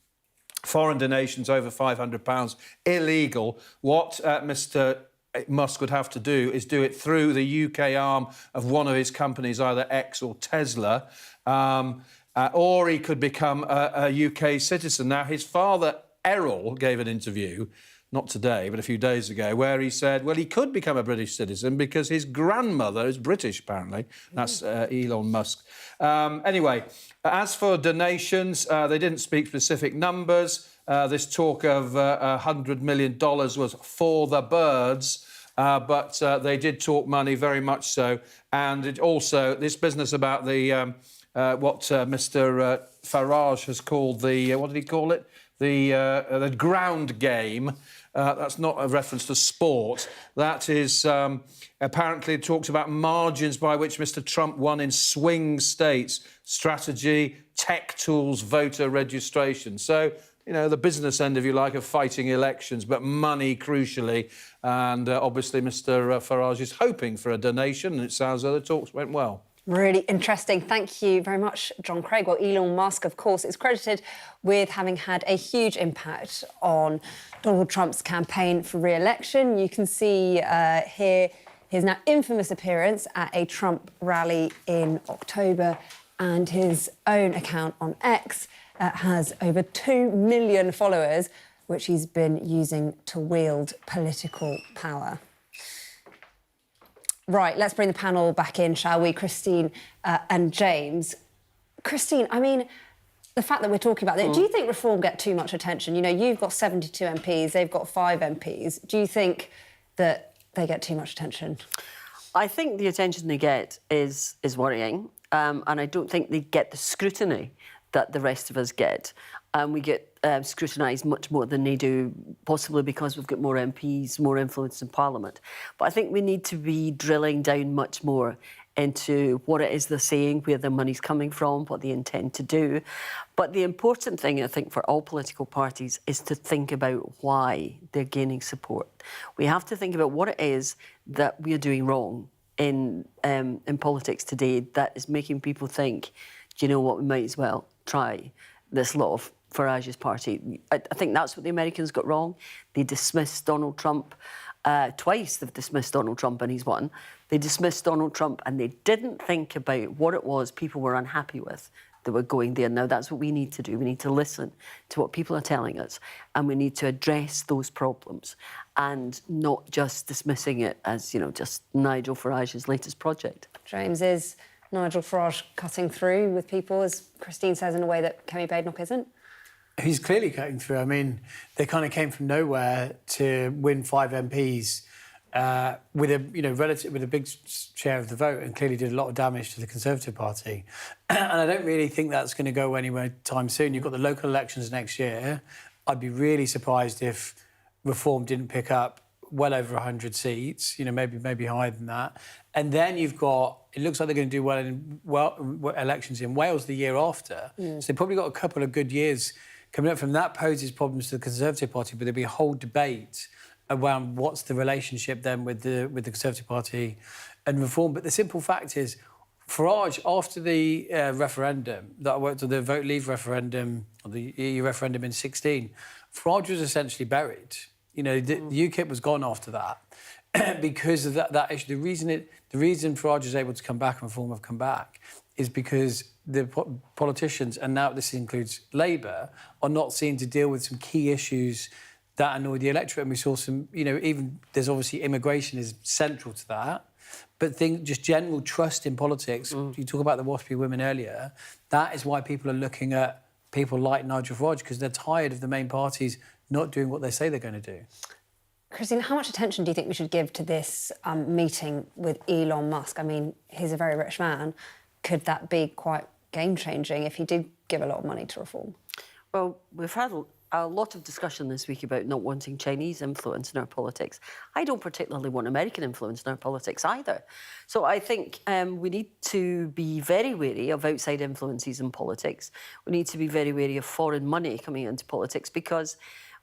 foreign donations over £500, illegal. What Mr Musk would have to do is do it through the UK arm of one of his companies, either X or Tesla, or he could become a UK citizen. Now, his father, Errol, gave an interview, not today, but a few days ago, where he said, well, he could become a British citizen because his grandmother is British, apparently. That's Elon Musk. Anyway, as for donations, they didn't speak specific numbers. This talk of $100 million was for the birds, but they did talk money very much so. And it also, this business about the what Mr Farage has called the, what did he call it? The ground game. That's not a reference to sport. That is, apparently it talks about margins by which Mr Trump won in swing states, strategy, tech tools, voter registration. So, you know, the business end, if you like, of fighting elections, but money crucially. And obviously Mr Farage is hoping for a donation, and it sounds as though the talks went well. Really interesting. Thank you very much, John Craig. Well, Elon Musk, of course, is credited with having had a huge impact on Donald Trump's campaign for re-election. You can see here his now infamous appearance at a Trump rally in October, and his own account on X has over 2 million followers, which he's been using to wield political power. Right, let's bring the panel back in, shall we? Christine and James. Christine, I mean, the fact that we're talking about it, do you think Reform get too much attention? You know, you've got 72 MPs, they've got 5 MPs. Do you think that they get too much attention? I think the attention they get is worrying, and I don't think they get the scrutiny that the rest of us get. We get scrutinised much more than they do, possibly because we've got more MPs, more influence in Parliament. But I think we need to be drilling down much more into what it is they're saying, where their money's coming from, what they intend to do. But the important thing, I think, for all political parties is to think about why they're gaining support. We have to think about what it is that we're doing wrong in politics today that is making people think, do you know what, we might as well try this lot of Farage's party. I think that's what the Americans got wrong. They dismissed Donald Trump. Twice they've dismissed Donald Trump and he's won. They dismissed Donald Trump and they didn't think about what it was people were unhappy with that were going there. Now, that's what we need to do. We need to listen to what people are telling us and we need to address those problems and not just dismissing it as, you know, just Nigel Farage's latest project. James, is Nigel Farage cutting through with people, as Christine says, in a way that Kemi Badenoch isn't? He's clearly cutting through. I mean, they kind of came from nowhere to win 5 MPs with a, you know, with a big share of the vote, and clearly did a lot of damage to the Conservative Party. And I don't really think that's going to go anywhere time soon. You've got the local elections next year. I'd be really surprised if Reform didn't pick up well over 100 seats. You know, maybe higher than that. And then you've got. It looks like they're going to do well in elections in Wales the year after. So they've probably got a couple of good years coming up from that. Poses problems to the Conservative Party, but there'll be a whole debate around what's the relationship then with the Conservative Party and Reform. But the simple fact is, Farage, after the referendum, that I worked on the Vote Leave referendum, or the EU referendum in 2016, Farage was essentially buried. You know, the UKIP was gone after that because of that issue. The reason Farage is able to come back and Reform have come back is because the politicians, and now this includes Labour, are not seen to deal with some key issues that annoy the electorate. And we saw some, you know, even there's obviously immigration is central to that, but just general trust in politics. You talk about the Waspi women earlier. That is why people are looking at people like Nigel Farage, because they're tired of the main parties not doing what they say they're going to do. Christine, how much attention do you think we should give to this meeting with Elon Musk? I mean, he's a very rich man. Could that be quite game-changing if he did give a lot of money to Reform? Well, we've had a lot of discussion this week about not wanting Chinese influence in our politics. I don't particularly want American influence in our politics either. So I think we need to be very wary of outside influences in politics. We need to be very wary of foreign money coming into politics, because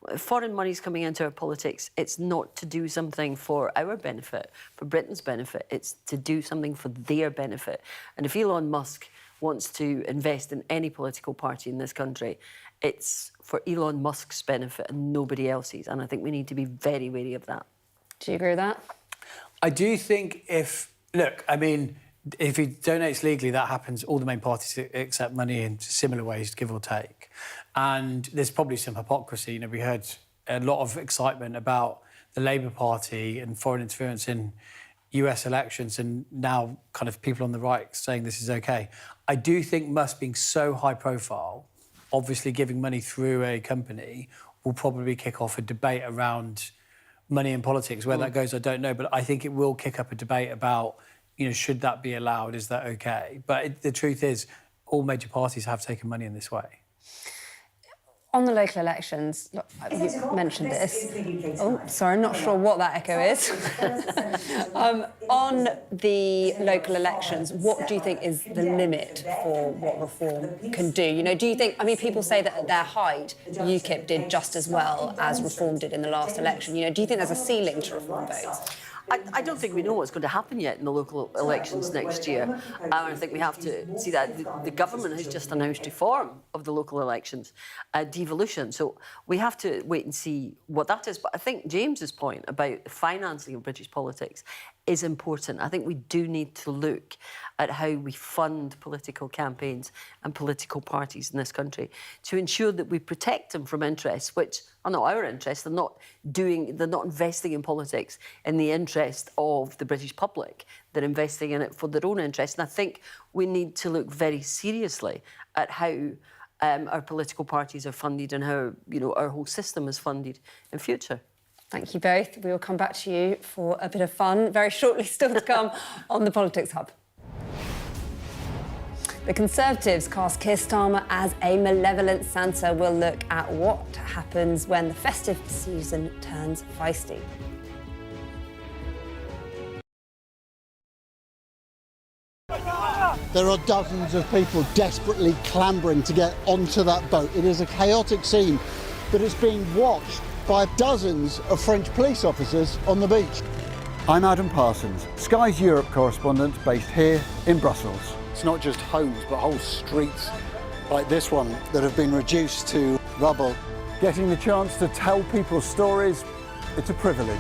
if foreign money is coming into our politics, it's not to do something for our benefit, for Britain's benefit. It's to do something for their benefit. And if Elon Musk wants to invest in any political party in this country, it's for Elon Musk's benefit and nobody else's. And I think we need to be very wary of that. Do you agree with that? I do think if he donates legally, that happens. All the main parties accept money in similar ways, give or take. And there's probably some hypocrisy. You know, we heard a lot of excitement about the Labour Party and foreign interference in US elections, and now kind of people on the right saying this is OK. I do think Musk being so high profile, obviously giving money through a company, will probably kick off a debate around money in politics. Where that goes, I don't know. But I think it will kick up a debate about, you know, should that be allowed? Is that OK? But the truth is, all major parties have taken money in this way. On the local elections, look, you mentioned this. Oh, sorry, I'm not sure what that echo is. On the local elections, what do you think is the limit for what Reform can do? You know, do you think, I mean, people say that at their height, UKIP did just as well as Reform did in the last election. You know, do you think there's a ceiling to Reform votes? I don't think we know what's going to happen yet in the local elections next year. I think we have to see that. The government has just announced reform of the local elections, devolution. So we have to wait and see what that is. But I think James's point about the financing of British politics is important. I think we do need to look at how we fund political campaigns and political parties in this country to ensure that we protect them from interests which are not our interests. They're not investing in politics in the interest of the British public. They're investing in it for their own interest. And I think we need to look very seriously at how our political parties are funded and how, you know, our whole system is funded in future. Thank you both. We will come back to you for a bit of fun very shortly, still to come on the Politics Hub. The Conservatives cast Keir Starmer as a malevolent Santa. We'll look at what happens when the festive season turns feisty. There are dozens of people desperately clambering to get onto that boat. It is a chaotic scene, but it's being watched by dozens of French police officers on the beach. I'm Adam Parsons, Sky's Europe correspondent based here in Brussels. It's not just homes, but whole streets like this one, that have been reduced to rubble. Getting the chance to tell people's stories, it's a privilege.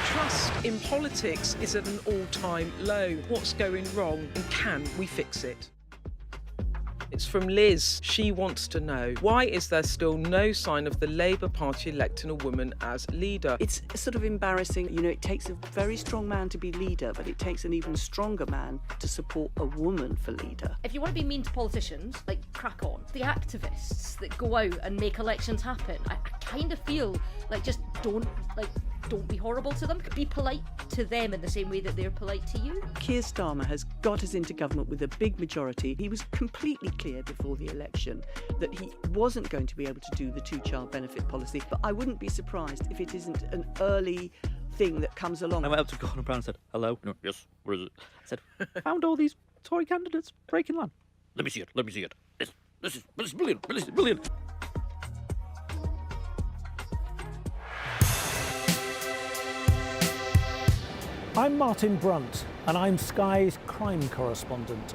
Trust in politics is at an all-time low. What's going wrong and can we fix it? It's from Liz. She wants to know, why is there still no sign of the Labour Party electing a woman as leader? It's sort of embarrassing. You know, it takes a very strong man to be leader, but it takes an even stronger man to support a woman for leader. If you want to be mean to politicians, like, crack on. The activists that go out and make elections happen, I kind of feel like just don't be horrible to them. Be polite to them in the same way that they're polite to you. Keir Starmer has got us into government with a big majority. He was completely clear before the election that he wasn't going to be able to do the two-child benefit policy, but I wouldn't be surprised if it isn't an early thing that comes along. I went up to Gordon Brown and said, hello? No, yes, where is it? I said, found all these Tory candidates breaking land. Let me see it, let me see it. This is brilliant, brilliant. I'm Martin Brunt, and I'm Sky's crime correspondent.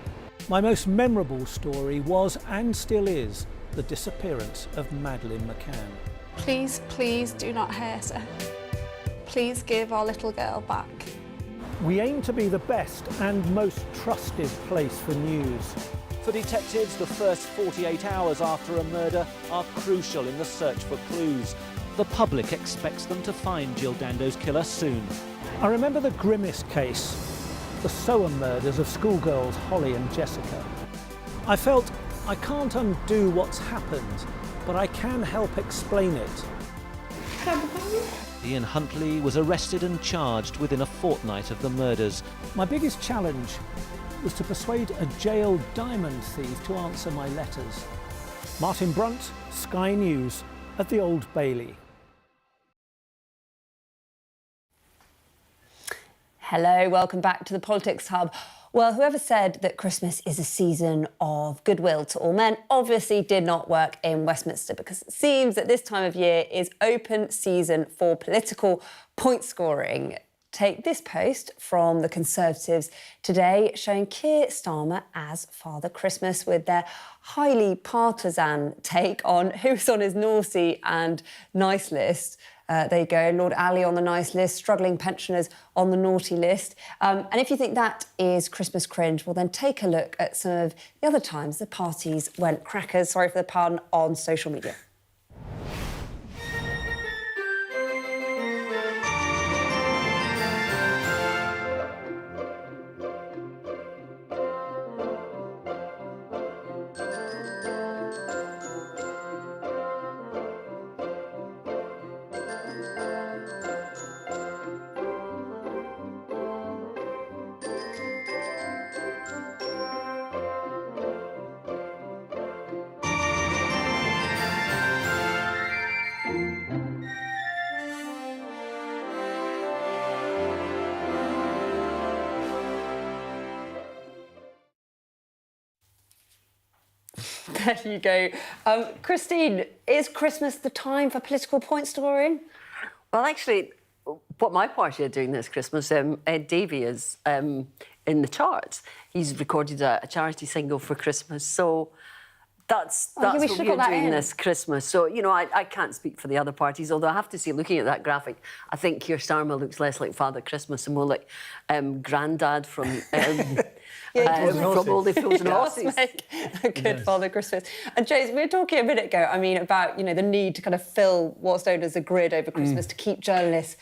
My most memorable story was, and still is, the disappearance of Madeleine McCann. Please, please do not hurt her. Please give our little girl back. We aim to be the best and most trusted place for news. For detectives, the first 48 hours after a murder are crucial in the search for clues. The public expects them to find Jill Dando's killer soon. I remember the grimmest case, the Soham murders of schoolgirls Holly and Jessica. I felt I can't undo what's happened, but I can help explain it. Ian Huntley was arrested and charged within a fortnight of the murders. My biggest challenge was to persuade a jailed diamond thief to answer my letters. Martin Brunt, Sky News, at the Old Bailey. Hello, welcome back to the Politics Hub. Well, whoever said that Christmas is a season of goodwill to all men obviously did not work in Westminster, because it seems that this time of year is open season for political point scoring. Take this post from the Conservatives today showing Keir Starmer as Father Christmas, with their highly partisan take on who's on his naughty and nice list. There you go, Lord Ali on the nice list, struggling pensioners on the naughty list. And if you think that is Christmas cringe, well then take a look at some of the other times the parties went crackers, sorry for the pun, on social media. There you go. Christine, is Christmas the time for political point scoring? Well, actually, what my party are doing this Christmas, Ed Davey is in the charts. He's recorded a charity single for Christmas, so that's what we're doing this Christmas. So, you know, I can't speak for the other parties, although I have to say, looking at that graphic, I think Keir Starmer looks less like Father Christmas and more like Grandad from... from all the Fools and Horses. A good Father Christmas. And James, we were talking a minute ago, I mean, about, you know, the need to kind of fill what's known as a grid over Christmas to keep journalists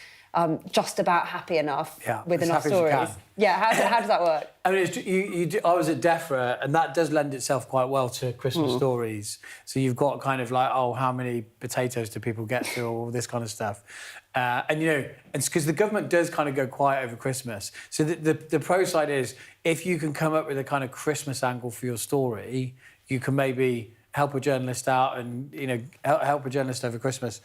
just about happy enough with enough stories. Yeah, how does that work? I mean, I was at DEFRA, and that does lend itself quite well to Christmas stories. So you've got kind of like, oh, how many potatoes do people get through, all this kind of stuff. And, you know, it's because the government does kind of go quiet over Christmas. So the pro side is, if you can come up with a kind of Christmas angle for your story, you can maybe help a journalist out and, you know, help a journalist over Christmas.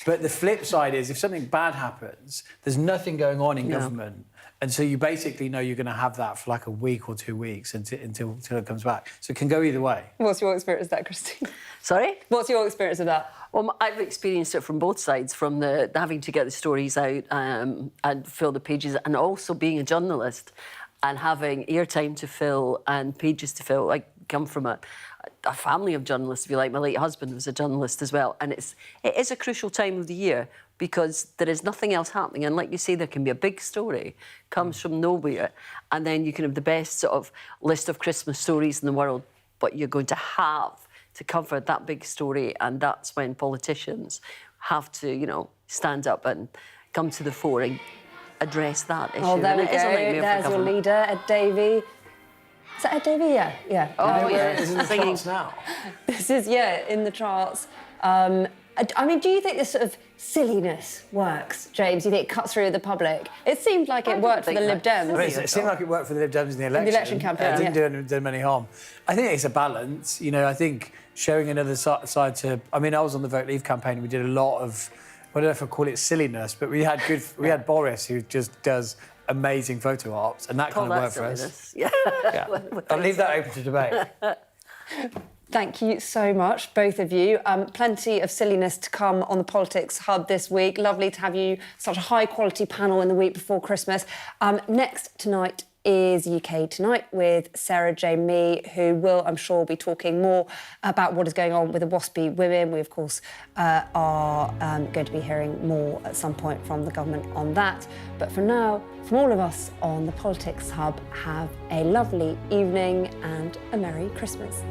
But the flip side is, if something bad happens, there's nothing going on in government. And so you basically know you're going to have that for like a week or 2 weeks until it comes back. So it can go either way. What's your experience of that, Christine? Sorry? What's your experience of that? Well, I've experienced it from both sides, from the having to get the stories out and fill the pages, and also being a journalist. and having airtime to fill and pages to fill. I come from a family of journalists, if you like. My late husband was a journalist as well. And it is a crucial time of the year because there is nothing else happening. And like you say, there can be a big story, comes from nowhere, and then you can have the best sort of list of Christmas stories in the world, but you're going to have to cover that big story, and that's when politicians have to, you know, stand up and come to the fore and address that issue. Oh, there we go. It is a nightmare There's for your government. leader, Ed Davey. Is that Ed Davey? Yeah. Oh, yeah. It's in the charts now. This is, in the charts. I mean, do you think this sort of silliness works, James? Do you think it cuts through the public? It seemed like it worked for the Lib Dems. I mean, it seemed like it worked for the Lib Dems in the election. In the election campaign, It didn't do them any harm. I think it's a balance. You know, I think showing another side to... I mean, I was on the Vote Leave campaign. We did a lot of... I don't know if I call it silliness, but we had Boris, who just does amazing photo ops, and that kind of worked for us. Yeah. I'll leave that open to debate. Thank you so much, both of you. Plenty of silliness to come on the Politics Hub this week. Lovely to have you, such a high-quality panel in the week before Christmas. Next tonight is UK Tonight with Sarah J. Mee, who will, I'm sure, be talking more about what is going on with the Waspi women. We, of course, are going to be hearing more at some point from the government on that. But for now, from all of us on the Politics Hub, have a lovely evening and a Merry Christmas.